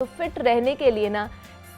तो फिट रहने के लिए ना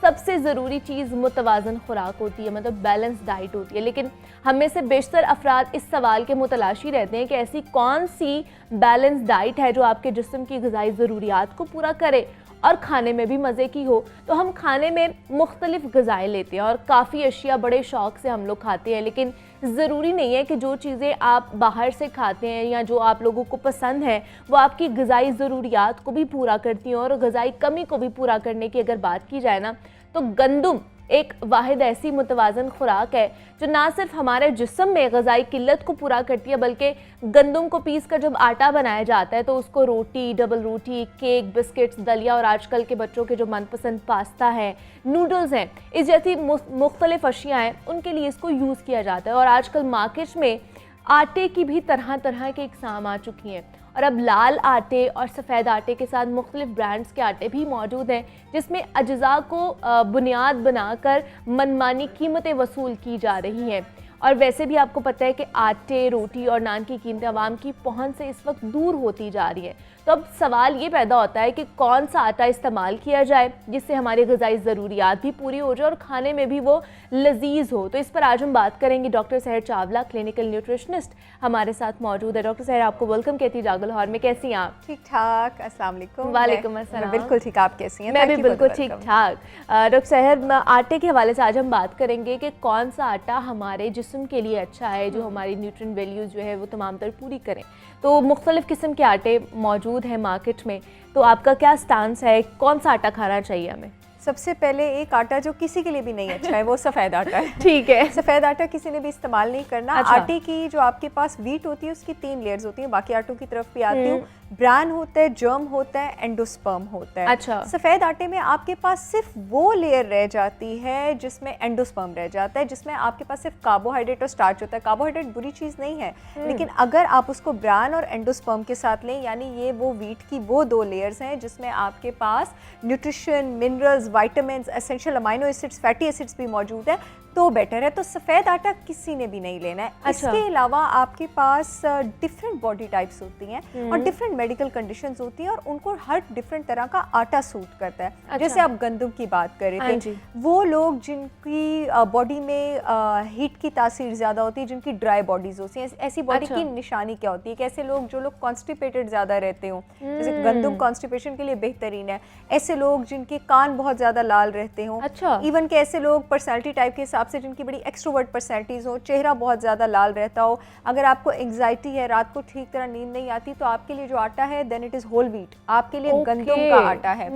सबसे ज़रूरी चीज़ मुतवाज़न खुराक होती है, मतलब बैलेंस डाइट होती है। लेकिन हम में से बेशतर अफराद इस सवाल के मुतलाशी रहते हैं कि ऐसी कौन सी बैलेंस डाइट है जो आपके जिस्म की ग़िज़ाई ज़रूरियात को पूरा करे और खाने में भी मज़े की हो। तो हम खाने में मुख्तलिफ़ ग़िज़ाएँ लेते हैं और काफ़ी अशिया बड़े शौक़ से हम लोग खाते हैं, लेकिन ज़रूरी नहीं है कि जो चीज़ें आप बाहर से खाते हैं या जो आप लोगों को पसंद है वो आपकी ग़िज़ाई ज़रूरियात को भी पूरा करती हैं। और ग़िज़ाई कमी को भी पूरा करने की अगर बात की जाए ना, तो गंदुम एक वाहिद ऐसी मुतवाज़न खुराक है जो ना सिर्फ हमारे जिस्म में ग़िज़ाई किल्लत को पूरा करती है, बल्कि गंदुम को पीस कर जब आटा बनाया जाता है तो उसको रोटी, डबल रोटी, केक, बिस्किट्स, दलिया और आजकल के बच्चों के जो मनपसंद पास्ता है, नूडल्स हैं, इस जैसी मुख्तलिफ अशिया हैं, उनके लिए इसको यूज़ किया जाता है। और आजकल मार्केट में आटे की भी तरह तरह के इक़साम आ चुकी हैं और अब लाल आटे और सफ़ेद आटे के साथ मुख्तलिफ ब्रांड्स के आटे भी मौजूद हैं, जिसमें अज्जा को बुनियाद बनाकर मनमानी कीमतें वसूल की जा रही हैं। और वैसे भी आपको पता है कि आटे, रोटी और नान की कीमतें आवाम की पहुंच से इस वक्त दूर होती जा रही हैं। तो अब सवाल ये पैदा होता है कि कौन सा आटा इस्तेमाल किया जाए जिससे हमारी ग़िज़ाई ज़रूरियात भी पूरी हो जाए और खाने में भी वो लजीज हो। तो इस पर आज हम बात करेंगे। डॉक्टर सहर चावला, क्लिनिकल न्यूट्रिशनिस्ट, हमारे साथ मौजूद है। डॉक्टर सहर, आपको वेलकम कहती हूँ जागो लाहौर में। कैसी हैं आप? ठीक ठाक, अस्सलाम वालेकुम। वालेकुम अस्सलाम। बिल्कुल ठीक, आप कैसी हैं? मैं भी बिल्कुल ठीक ठाक। डॉक्टर सहर, आटे के हवाले से आज हम बात करेंगे कि कौन सा आटा हमारे जिस्म के लिए अच्छा है, जो हमारी न्यूट्रिएंट वैल्यूज़ जो है वो तमाम तर पूरी करें। तो मुख्तलिफ़ किस्म के आटे मौजूद हैं मार्केट में, तो आपका क्या स्टांस है, कौन सा आटा खाना चाहिए हमें? सबसे पहले एक आटा जो किसी के लिए भी नहीं अच्छा है वो सफ़ेद आटा है। ठीक है, सफ़ेद आटा किसी ने भी इस्तेमाल नहीं करना। अच्छा। आटे की जो आपके पास वीट होती है उसकी 3 लेयर्स होती हैं, बाकी आटों की तरफ भी आती हूँ। ब्रान होता है, जर्म होता है, एंडोस्पर्म होता है। अच्छा। सफ़ेद आटे में आपके पास सिर्फ वो लेयर रह जाती है जिसमें एंडोस्पर्म रह जाता है, जिसमें आपके पास सिर्फ कार्बोहाइड्रेट और स्टार्च होता है। कार्बोहाइड्रेट बुरी चीज़ नहीं है, लेकिन अगर आप उसको ब्रान और एंडोस्पर्म के साथ लें, यानी ये वो वीट की वो 2 लेयर्स हैं जिसमें आपके पास nutrition, minerals, vitamin, essential amino acids, fatty acids भी मौजूद है, तो बेटर है। तो सफ़ेद आटा किसी ने भी नहीं लेना है। अच्छा। इसके अलावा आपके पास डिफरेंट बॉडी टाइप्स होती हैं और डिफरेंट मेडिकल कंडीशंस होती हैं और उनको हर डिफरेंट तरह का आटा सूट करता है। अच्छा। जैसे आप गंदम की बात कर रहे थे, वो लोग जिनकी बॉडी में हीट की तासीर ज़्यादा होती है, जिनकी ड्राई बॉडीज़ होती हैं, ऐसी बॉडी की निशानी क्या होती है? कैसे लोग, जो लोग कॉन्स्टिपेटेड ज़्यादा रहते हों, जैसे गंदम कॉन्स्टिपेशन के लिए बेहतरीन है। ऐसे लोग जिनके कान बहुत ज़्यादा लाल रहते हों, अच्छा। इवन के ऐसे लोग पर्सनैलिटी टाइप के हिसाब से जिनकी बड़ी एक्सट्रोवर्ट पर्सनैलिटीज़ हो, चेहरा बहुत ज़्यादा लाल रहता हो, अगर आपको एंग्जाइटी है, रात को ठीक तरह नींद नहीं आती, तो आपके लिए जो आटा है then it is whole wheat, आपके लिए गंदम का आटा है।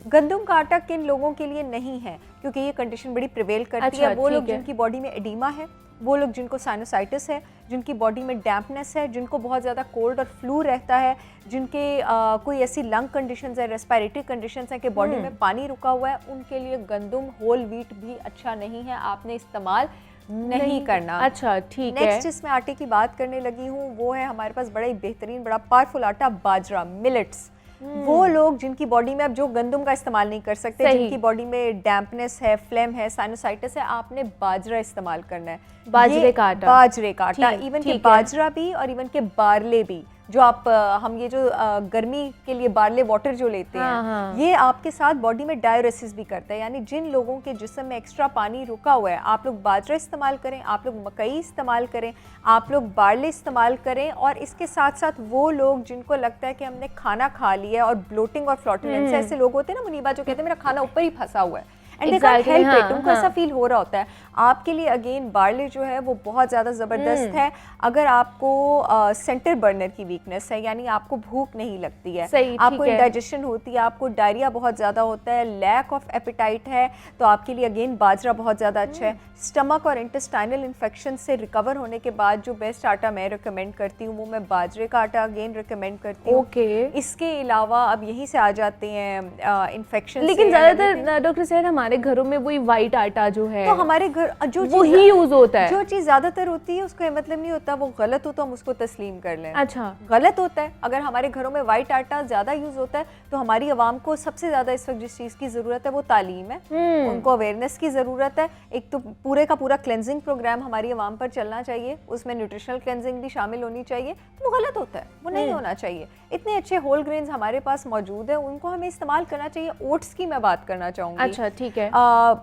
गंदम का आटा किन लोगों के लिए नहीं है, क्योंकि ये कंडीशन बड़ी प्रिवेल करती है। वो लोग जिनकी बॉडी में एडीमा है, वो लोग जिनको साइनोसाइटिस है, जिनकी बॉडी में डैम्पनेस है, जिनको बहुत ज़्यादा कोल्ड और फ्लू रहता है, जिनके कोई ऐसी लंग कंडीशंस है, रेस्पिरेटरी कंडीशंस है कि बॉडी में पानी रुका हुआ है, उनके लिए गंदम होल व्हीट भी अच्छा नहीं है, आपने इस्तेमाल नहीं करना। अच्छा, ठीक है। नेक्स्ट जिसमें आटे की बात करने लगी हूँ वो है हमारे पास बड़ा ही बेहतरीन, बड़ा पावरफुल आटा, बाजरा, मिलेट्स। वो लोग जिनकी बॉडी में, अब जो गंदम का इस्तेमाल नहीं कर सकते, जिनकी बॉडी में डैम्पनेस है, फ्लेम है, साइनोसाइटिस है, आपने बाजरा इस्तेमाल करना है। बाजरे का आटा, बाजरे का आटा, इवन के बाजरा भी और इवन के बारले भी, जो आप हम ये जो गर्मी के लिए बारले वाटर जो लेते हैं, ये आपके साथ बॉडी में डायरेसिस भी करता है। यानी जिन लोगों के जिस्म में एक्स्ट्रा पानी रुका हुआ है, आप लोग बाजरा इस्तेमाल करें, आप लोग मकई इस्तेमाल करें, आप लोग बारले इस्तेमाल करें। और इसके साथ साथ वो लोग जिनको लगता है कि हमने खाना खा लिया और ब्लोटिंग और फ्लॉटुलेंस, ऐसे लोग होते हैं ना मुनीबा, जो कहते हैं मेरा खाना ऊपर ही फंसा हुआ है, and they can't help it, उनको ऐसा फील हो रहा होता है। आपके लिए अगेन बार्ले जो है वो बहुत ज़्यादा ज़बरदस्त है। अगर आपको सेंटर बर्नर की वीकनेस है, यानी आपको भूख नहीं लगती है, आपको इंडाइजेशन होती है, आपको डायरिया बहुत ज़्यादा होता है, लैक ऑफ एपेटाइट है, तो आपके लिए अगेन बाजरा बहुत ज़्यादा अच्छा है। स्टमक और इंटेस्टाइनल इन्फेक्शन से रिकवर होने के बाद जो बेस्ट आटा मैं रिकमेंड करती हूँ वो मैं बाजरे का आटा अगेन रिकमेंड करती हूँ। इसके अलावा अब यहीं से आ जाते हैं इन्फेक्शन। लेकिन ज़्यादातर डॉक्टर साहब हमारे घरों में वही वाइट आटा जो है तो हमारे घर जो वो ही यूज होता है। जो चीज ज्यादातर होती है उसका ये मतलब नहीं होता वो गलत हो तो हम उसको तस्लीम कर लें। अच्छा, गलत होता है। अगर हमारे घरों में वाइट आटा ज्यादा यूज होता है तो हमारी आवाम को सबसे ज्यादा इस वक्त जिस चीज की जरूरत है वो तालीम है, उनको अवेयरनेस की जरूरत है। एक तो पूरे का पूरा क्लेंजिंग प्रोग्राम हमारी आवाम पर चलना चाहिए, उसमें न्यूट्रिशनल क्लेंजिंग भी शामिल होनी चाहिए। वो गलत होता है, वो नहीं होना चाहिए। इतने अच्छे होल ग्रेन्स हमारे पास मौजूद है, उनको हमें इस्तेमाल करना चाहिए। ओट्स की मैं बात करना चाहूँगी। अच्छा, ठीक है।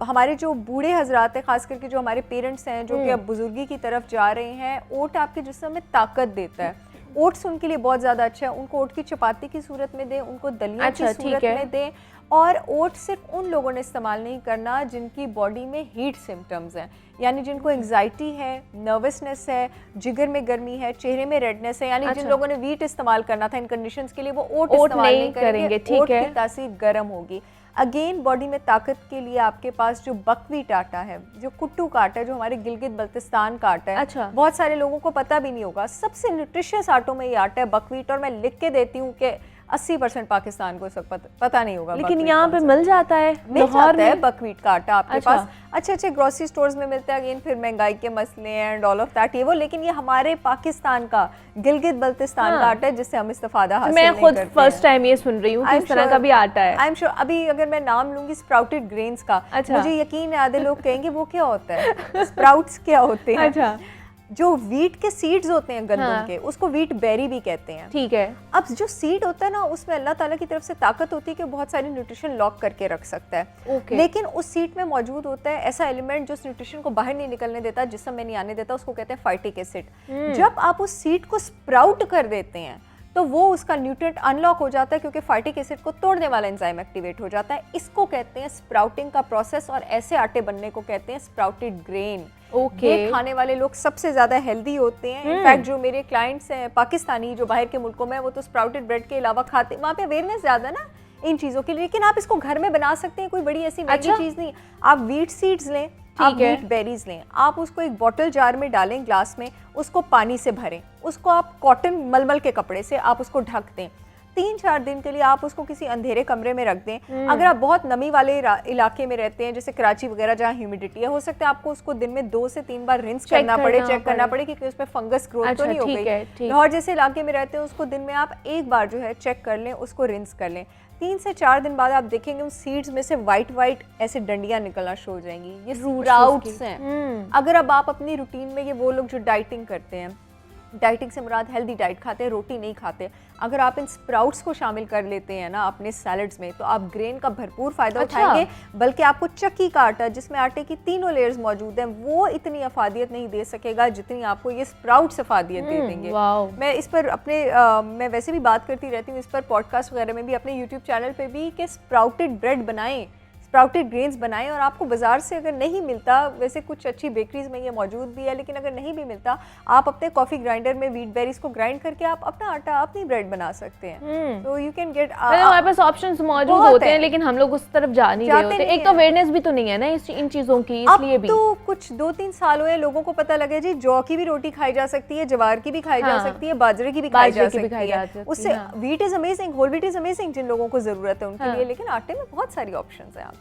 हमारे जो बूढ़े हजरात हैं, खास करके जो हमारे पेरेंट्स हैं जो कि अब बुजुर्गी की तरफ जा रहे हैं, ओट आपके जिस्म में ताकत देता है। ओट्स उनके लिए बहुत ज़्यादा अच्छा है। उनको ओट की चपाती की सूरत में दें, उनको दलिया की सूरत में दें। और ओट सिर्फ उन लोगों ने इस्तेमाल नहीं करना जिनकी बॉडी में हीट सिम्टम्स हैं, यानी जिनको एंग्जाइटी है, नर्वसनेस है, जिगर में गर्मी है, चेहरे में रेडनेस है, यानी जिन लोगों ने वीट इस्तेमाल करना था इन कंडीशंस के लिए वो ओट इस्तेमाल नहीं करेंगे। ओट की तासीर गर्म होगी। अगेन बॉडी में ताकत के लिए आपके पास जो बकवीट आटा है, जो कुट्टू का आटा है, जो हमारे गिलगित बल्तिस्तान का आटा है, अच्छा, बहुत सारे लोगों को पता भी नहीं होगा। सबसे न्यूट्रिशियस आटों में ये आटा है बकवीट, और मैं लिख के देती हूँ कि 80% पाकिस्तान को इस वक्त पता नहीं होगा। लेकिन यहाँ पे मिल जाता है, मिल जाता है बकवीट का आटा आपके अच्छा। पास अच्छे अच्छे ग्रोसरी स्टोर्स में मिलता है। अगेन फिर महंगाई के मसले एंड ऑल ऑफ दैट ये वो, लेकिन ये हमारे पाकिस्तान का गिलगित बल्तिस्तान का आटा है जिससे हम इस्तेफादा हासिल नहीं करते हैं। मैं खुद फर्स्ट टाइम ये सुन रही हूँ कि इस तरह का भी आटा है। आई एम श्योर अभी अगर मैं नाम लूंगी स्प्राउटेड ग्रेन्स का, मुझे यकीन है आधे लोग कहेंगे वो क्या होता है, स्प्राउट्स क्या होते हैं। अच्छा, जो वीट के सीड्स होते हैं गंदम के, उसको वीट बेरी भी कहते हैं। ठीक है। अब जो सीड होता है ना, उसमें अल्लाह ताला की तरफ से ताकत होती है कि बहुत सारी न्यूट्रिशन लॉक करके रख सकता है। लेकिन उस सीड में मौजूद होता है ऐसा एलिमेंट जो उस न्यूट्रिशन को बाहर नहीं निकलने देता, जिस्म में नहीं आने देता, उसको कहते हैं फाइटिक एसिड। जब आप उस सीड को स्प्राउट कर देते हैं तो वो उसका न्यूट्रिएंट अनलॉक हो जाता है, क्योंकि फाइटिक एसिड को तोड़ने वाला एंजाइम एक्टिवेट हो जाता है। इसको कहते हैं स्प्राउटिंग का प्रोसेस, और ऐसे आटे बनने को कहते हैं स्प्राउटेड ग्रेन। ये खाने वाले लोग सबसे ज्यादा हेल्दी होते हैं। इनफैक्ट जो मेरे क्लाइंट्स हैं पाकिस्तानी जो बाहर के मुल्कों में, वो तो स्प्राउटेड ब्रेड के अलावा खाते, वहाँ पे अवेयरनेस ज्यादा ना इन चीजों के लिए। लेकिन आप इसको घर में बना सकते हैं, कोई बड़ी ऐसी महंगी चीज नहीं। आप वीट सीड्स लें, आप वीट बेरीज लें, आप उसको एक बॉटल जार में डालें, ग्लास में, उसको पानी से भरें, उसको आप कॉटन मलमल के कपड़े से आप उसको ढक दें। 3-4 दिन के लिए आप उसको किसी अंधेरे कमरे में रख दें। अगर आप बहुत नमी वाले इलाके में रहते हैं, जैसे कराची वगैरह जहाँ ह्यूमिडिटी है, हो सकता है आपको उसको दिन में 2 से 3 बार रिंस करना पड़े, चेक करना पड़े कि उसमें फंगस ग्रोथ तो नहीं हो गई। लाहौर जैसे इलाके में रहते हैं, उसको दिन में आप एक बार जो है चेक कर लें, उसको रिंस कर लें। 3 से 4 दिन बाद आप देखेंगे उन सीड्स में से वाइट ऐसे डंडियां निकलना शुरू हो जाएंगी। ये स्प्राउट्स हैं। अगर अब आप अपनी रूटीन में, ये वो लोग जो डाइटिंग करते हैं, डाइटिंग से मुराद हेल्दी डाइट खाते हैं, रोटी नहीं खाते, अगर आप इन स्प्राउट्स को शामिल कर लेते हैं ना अपने सैलड्स में, तो आप ग्रेन का भरपूर फायदा उठाएंगे। बल्कि आपको चक्की का आटा, जिसमें आटे की 3 लेयर्स मौजूद हैं, वो इतनी अफादियत नहीं दे सकेगा जितनी आपको ये स्प्राउट्स अफादियत दे देंगे। मैं इस पर अपने मैं वैसे भी बात करती रहती हूँ इस पर, पॉडकास्ट वगैरह में भी, अपने यूट्यूब चैनल पर भी, कि स्प्राउटेड ब्रेड बनाएं, स्प्राउटेड ग्रेन्स बनाएं। और आपको बाजार से अगर नहीं मिलता, वैसे कुछ अच्छी बेकरीज में ये मौजूद भी है, लेकिन अगर नहीं भी मिलता, आप अपने कॉफी ग्राइंडर में वीट बेरीज को ग्राइंड करके आप अपना आटा, अपनी ब्रेड बना सकते हैं। तो यू कैन गेट, हमारे पास ऑप्शंस मौजूद होते हैं, लेकिन हम लोग उस तरफ जा नहीं रहे होते। एक तो अवेयरनेस भी तो नहीं है ना इन चीजों की, इसलिए भी तो कुछ 2-3 साल हुए लोगों को पता लगे जी जौ की भी रोटी खाई जा सकती है, जवार की भी खाई जा सकती है, बाजरे की भी खाई जा सकती है। उससे wheat is amazing, whole wheat is amazing जिन लोगों को जरूरत है उनके लिए। लेकिन आटे में बहुत सारी ऑप्शंस हैं।